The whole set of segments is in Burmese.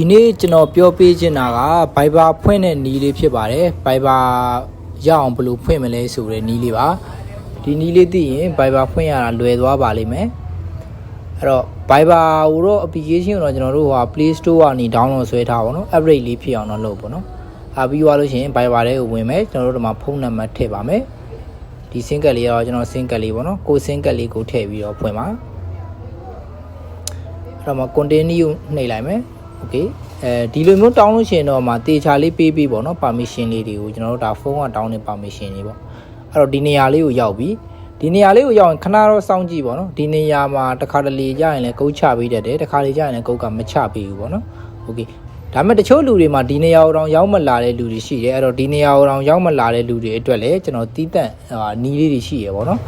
ဒီနေ့ကျွန်တော်ပြောပေးချင်တာက Viber ဖွင့်တဲ့နည်းလေးဖြစ်ပါတယ် Viber ရအောင်ဘယ်လိုဖွင့်မလဲဆိုတဲ့နည်းလေးပါဒီနည်းလေးသိရင် Viber ဖွင့်ရတာလွယ်သွားပါလိမ့်မယ်အဲ့တော့ Viber ကိုတော့ application ကိုတော့ကျွန်တော်တို့ဟာ Play Store ကနေ download ဆွဲထားပါတော့ upgrade လေးဖြစ်အောင်တော့လုပ်ပေါ့နော်ပြီးသွားလို့ရှိရင် Viber ထဲကိုဝင်မယ်ကျွန်တော်တို့ဒီမှာဖုန်းနံပါတ်ထည့်ပါမယ်ဒီ SIM ကတ်လေးကတော့ကျွန်တော် SIM ကတ်လေးပေါ့နော်ကို SIM ကတ်လေးကိုထည့်ပြီးတော့ဖွင့်ပါအဲ့တော့မှ continue ကိုနှိပ်လိုက်မယ် okay ဒီလိုမျိုးတောင်းလို့ရှိရင်တော့မှတေချာလေးပေးပြီးပေါ့နော် permission လေးတွေကိုကျွန်တော်တို့ဒါဖုန်းကတောင်းတဲ့ permission လေးပေါ့အဲ့တော့ဒီနေရာလေးကိုရောက်ပြီဒီနေရာလေးကိုရောက်ရင်ခဏတော့စောင့်ကြည့်ပေါ့နော်ဒီနေရာမှာတစ်ခါတလေကြာရင်လည်းကုတ်ချပေးတတ်တယ်တစ်ခါလေကြာရင်လည်းကုတ်ကမချပေးဘူးပေါ့နော် okay ဒါပေမဲ့တချို့လူတွေမှာဒီနေရာကိုတော့ရောက်မလာတဲ့လူတွေရှိတယ်အဲ့တော့ဒီနေရာကိုတော့ရောက်မလာတဲ့လူတွေအတွက်လည်းကျွန်တော်တီးတန့်နီးလေးတွေရှိရပေါ့နော်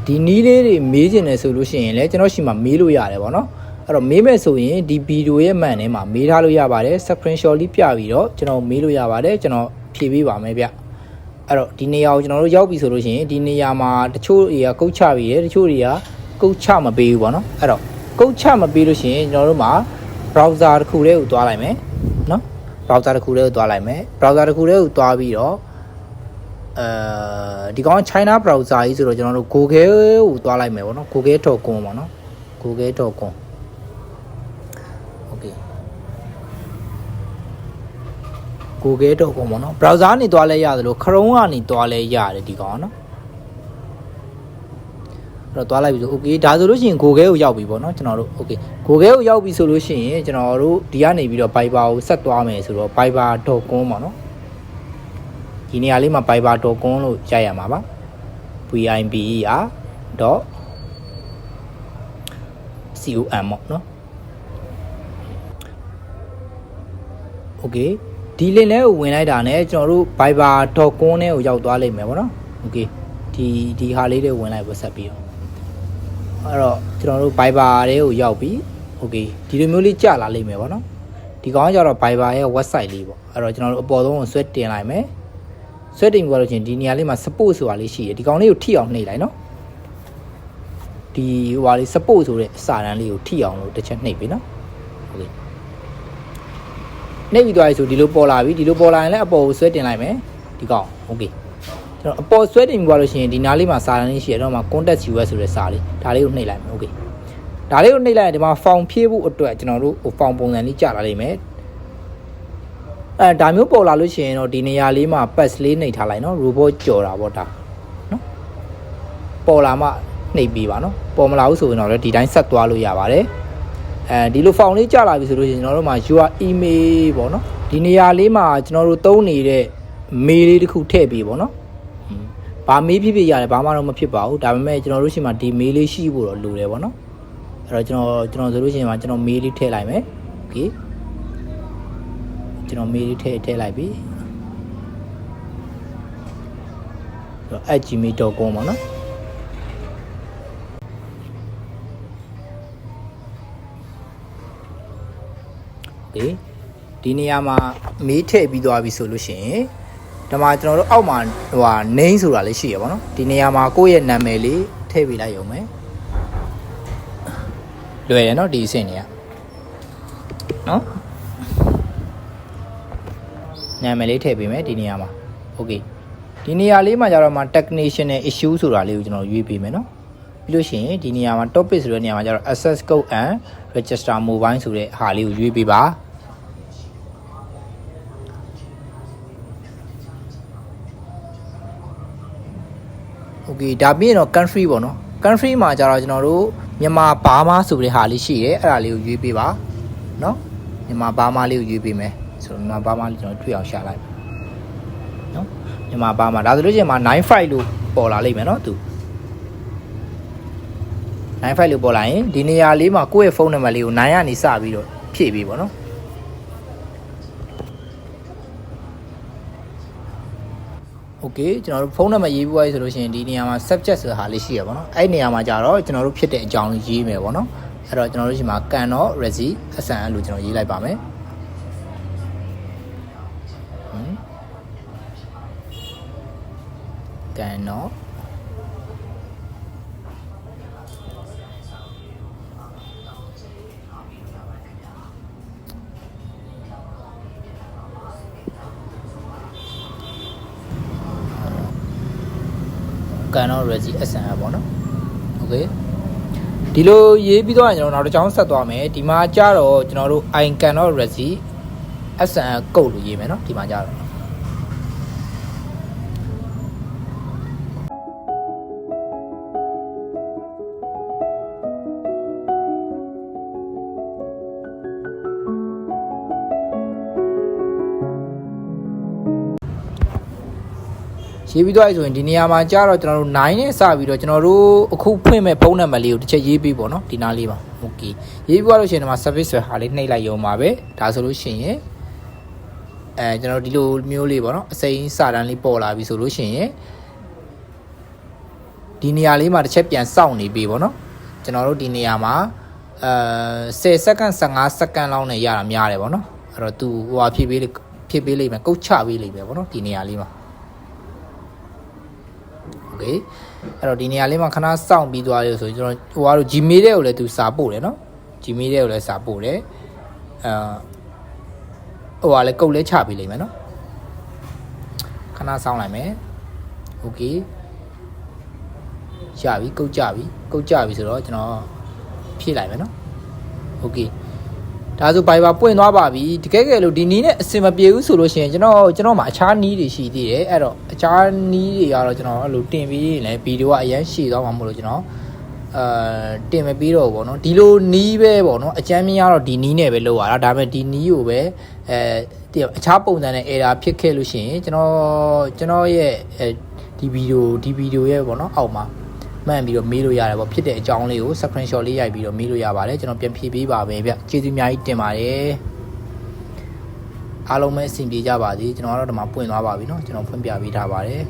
ဒီနီးလေးတွေမေးချင်တယ်ဆိုလို့ရှိရင်လည်းကျွန်တော်ရှိမှမေးလို့ရတယ်ပေါ့နော်အဲ့တော့မေးမယ်ဆိုရင်ဒီဗီဒီယိုရဲ့မှန်ထဲမှာမေးထားလို့ရပါတယ် screenshot လေးပြပြီးတော့ကျွန်တော်မေးလို့ရပါတယ်ကျွန်တော်ဖြည့်ပေးပါမယ်ဗျအဲ့တော့ဒီနေရာကိုကျွန်တော်တို့ရောက်ပြီဆိုလို့ရှိရင်ဒီနေရာမှာတချို့တွေကကုတ်ချပြီးတယ်တချို့တွေကကုတ်ချမပေးဘူးပေါ့နော်အဲ့တော့ကုတ်ချမပေးလို့ရှိရင်ကျွန်တော်တို့မှာ browser တစ်ခုလေးကိုတွားလိုက်မယ်နော် browser တစ်ခုလေးကိုတွားလိုက်မယ် browser တစ်ခုလေးကိုတွားပြီးတော့ဒီကောင် China browser ကြီးဆိုတော့ကျွန်တော်တို့ Google ကိုတွားလိုက်မယ်ပေါ့နော် google.com ပေါ့နော် google.com okay google.com ပေါ့နော် browser ကနေတွားလဲရတယ်လို့ Chrome ကနေတွားလဲရတယ်ဒီကောင်နော်အဲ့တော့တွားလိုက်ပြီဆို okay ဒါဆိုလို့ရှိရင် Google ကိုရောက်ပြီပေါ့နော်ကျွန်တော်တို့ okay Google ကိုရောက်ပြီဆိုလို့ရှိရင်ကျွန်တော်တို့ဒီကနေပြီးတော့ Viber ကိုဆက်သွားမယ်ဆိုတော့ viber.com ပေါ့နော်ဒီနေရာလေးမှာ viber.com လို့ရိုက်ရမှာပါ viber.com ပေါ့နော် okay ဒီ link လေးကိုဝင်လိုက်တာနဲ့ကျွန်တော်တို့ viber.com နဲ့ကိုရောက်သွားလိမ့်မယ်ပေါ့နော် okay ဒီဟာလေးတွေဝင်လိုက်ဖို့ဆက်ပြီးတော့အဲ့တော့ကျွန်တော်တို့ Viber ထဲကိုရောက်ပြီ okay ဒီလိုမျိုးလေးကြာလာလိမ့်မယ်ပေါ့နော်ဒီကောင်ကကျတော့ Viber ရဲ့ website လေးပေါ့အဲ့တော့ကျွန်တော်တို့အပေါ်ဆုံးကိုဆွဲတင်လိုက်မယ်ဆွဲတင်ပြီးတော့ချင်းဒီနေရာလေးမှာ support ဆိုတာလေးရှိတယ်ဒီကောင်လေးကိုထိအောင်နှိပ်လိုက်နော်ဒီဟိုဟာလေး support ဆိုတဲ့စာတန်းလေးကိုထိအောင်လို့တစ်ချက်နှိပ်ပြီနော် okay နှိပ်ပြီးသွားပြီဆိုဒီလိုပေါ်လာပြီဒီလိုပေါ်လာရင်လည်းအပေါ်ကိုဆွဲတင်လိုက်မယ်ဒီကောင် okayကျွန်တော်အပေါ်ဆွဲတင်ပြီးသွားလို့ရှိရင်ဒီနားလေးမှာစာတန်းလေးရှိရတော့မှ contact us ဆိုတဲ့စာလေးဒါလေးကိုနှိပ်လိုက်မယ် okay ဒါလေးကိုနှိပ်လိုက်ရင်ဒီမှာ form ဖြည့်ဖို့အတွက်ကျွန်တော်တို့ form ပုံစံလေးကြာလာလိမ့်မယ်ဒါမျိုးပေါ်လာလို့ရှိရင်တော့ဒီနေရာလေးမှာ pass လေးနှိပ်ထားလိုက်နော် robot ကြော်တာပေါ့ဒါနော်ပေါ်လာမှနှိပ်ပြီးပါနော်ပေါ်မလာဘူးဆိုရင်တော့လည်းဒီတိုင်းဆက်သွားလို့ရပါတယ်ဒီလို form လေးကြာလာပြီဆိုလို့ရှိရင်ကျွန်တော်တို့မှာ your email ပေါ့နော်ဒီနေရာလေးမှာကျွန်တော်တို့သုံးနေတဲ့ mail လေးတစ်ခုထည့်ပြီးပေါ့နော်ဘာမေးဖြစ်ဖြစ်ရတယ်ဘာမှတော့မဖြစ်ပါဘူးဒါပေမဲ့ကျွန်တော်တို့ရှိမှဒီ mail လေးရှိဖို့တော့လိုတယ်ပေါ့နော်အဲ့တော့ကျွန်တော်ဆိုလို့ရှိရင်ကျွန်တော် mail လေးထည့်လိုက်မယ် okay ကျွန်တော် mail လေးထည့်လိုက်ပြီ@gmail.com ပေါ့နော်okay ဒီနေရာမှာမေးထည့်ပြီးသွားပြီဆိုလို့ရှိရင်ဒီမှာကျွန်တော်တို့အောက်မှာဟိုဟာ name ဆိုတာလေးရှိရပါတော့ဒီနေရာမှာကိုယ့်ရဲ့နာမည်လေးထည့်ပေးလိုက်ရုံပဲလွယ်တယ်နော်ဒီအဆင့်တွေကနော်နာမည်လေးထည့်ပေးမယ်ဒီနေရာမှာ okay ဒီနေရာလေးမှာကျတော့မှ technician issue ဆိုတာလေးကိုကျွန်တော်ရွေးပေးမယ်နော်ပြီးလို့ရှိရင်ဒီနေရာမှာ topic ဆိုတဲ့နေရာမှာကျတော့ access code and register mobile ဆိုတဲ့ဟာလေးကိုရွေးပေးပါokay ဒါပြီးရင်တော့ country ပေါ့နော် country မှာကျတော့ကျွန်တော်တို့မြန်မာဘာမာဆိုတဲ့ဟာလေးရှိတယ်အဲ့ဒါလေးကိုရွေးပေးပါနော်မြန်မာဘာမာလေးကိုရွေးပေးမယ်ဆိုတော့မြန်မာဘာမာလေးကျွန်တော်တွေ့အောင်ရှာလိုက်နော်မြန်မာဘာမာဒါဆိုလို့ရှိရင်မှာ95လို့ပေါ်လာလိမ့်မယ်နော်သူ95လို့ပေါ်လာရင်ဒီနေရာလေးမှာကိုယ့်ရဲ့ဖုန်းနံပါတ်လေးကို9ကနေစပြီးတော့ဖြည့်ပေးပါနော်okay ကျွန်တော်တို့ဖုန်းနံပါတ်ရေးပြီးသွားပြီဆိုလို့ရှိရင်ဒီနေရာမှာ subject ဆိုတာဟာလေးရှိရပါတော့အဲ့ဒီနေရာမှာကြတော့ကျွန်တော်တို့ဖြစ်တဲ့အကြောင်းရေးမယ်ပေါ့နော်အဲ့တော့ကျွန်တော်တို့ရှိမှာ cannot resi SN လို့ကျွန်တော်ရေးလိုက်ပါမယ်cannot cannot resi SN ပေါ့နော် okay ဒီလိုရေးပြီးတော့ကျွန်တော်နောက်တစ်ချောင်းဆက်သွားမယ်ဒီမှာကြတော့ကျွန်တော်တို့ I cannot resi SN ကုတ်လို့ရေးမယ်နော်ဒီမှာကြတော့ရေးပြီးတော့ဆိုရင်ဒီနေရာမှာကြာတော့ကျွန်တော်တို့9နဲ့စပြီးတော့ကျွန်တော်တို့အခုဖွင့်မဲ့ဖုန်းနံပါတ်လေးကိုတစ်ချက်ရေးပေးပေါ့နော်ဒီနားလေးပါโอเคရေးပြီးတော့လို့ရှိရင်ဒီမှာ service ဆိုဟာလေးနှိပ်လိုက်ရုံပါပဲဒါဆိုလို့ရှိရင်ကျွန်တော်ဒီလိုမျိုးလေးပေါ့နော်အစိမ်းစာတန်းလေးပေါ်လာပြီဆိုလို့ရှိရင်ဒီနေရာလေးမှာတစ်ချက်ပြန်စောင့်နေပြီပေါ့နော်ကျွန်တော်တို့ဒီနေရာမှာ10စက္ကန့်15စက္ကန့်လောက်နဲ့ရတာများတယ်ပေါ့နော်အဲ့တော့သူဟိုဟာဖြည့်ပေးလိမ့်မယ်ကုတ်ချပေးလိမ့်မယ်ပေါ့နော်ဒီနေရာလေးမှာโอเคအဲ့တော့ဒီနေရာလေးမှာခဏစောင့်ပြီးသွားလို့ဆိုကျွန်တော်ဟိုကတော့ Gmail တဲ့ကိုလည်းသူစာပို့တယ်နော် Gmail တဲ့ကိုလည်းစာပို့တယ်ဟိုကလည်းကုတ်လဲချပေးလိမ့်မယ်နော်ခဏစောင့်လိုက်မယ်โอเคရပြီကုတ်ကြပြီဆိုတော့ကျွန်တော်ဖြည့်လိုက်မယ်နော်โอเคဒါဆို Viber ပွင့်သွားပါပြီတကယ်လို့ဒီနီးနဲ့အစင်မပြေဘူးဆိုလို့ရှိရင်ကျွန်တော်မှာအခြားနီးတွေရှိသေးတယ်အဲ့တော့အခြားနီးတွေကတော့ကျွန်တော်အဲ့လိုတင်ပြီးရင်ဗီဒီယိုကအရင်ရှည်သွားမှာမဟုတ်လို့ကျွန်တော်တင်မပြီးတော့ဘောနော်ဒီလိုနီးပဲပေါ့နော်အကျမ်းမြင်ကတော့ဒီနီးနဲ့ပဲလုပ်ရတာဒါပေမဲ့ဒီနီးကိုပဲအခြားပုံစံနဲ့ error ဖြစ်ခဲ့လို့ရှိရင်ကျွန်တော်ရဲ့ဒီဗီဒီယိုရဲ့ပေါ့နော်အောက်မှာမှန်ပြီးတော့မေးလို့ရတယ်ပေါ့ဖြစ်တဲ့အကြောင်းလေးကို screenshot လေးရိုက်ပြီးတော့မေးလို့ရပါတယ်ကျွန်တော်ပြန်ဖြည့်ပေးပါမယ်ဗျကျေးဇူးအများကြီးတင်ပါတယ်အားလုံးပဲအဆင်ပြေကြပါစေကျွန်တော်ကတော့ဒီမှာပွင့်သွားပါပြီเนาะကျွန်တော်ဖွင့်ပြပေးထားပါတယ်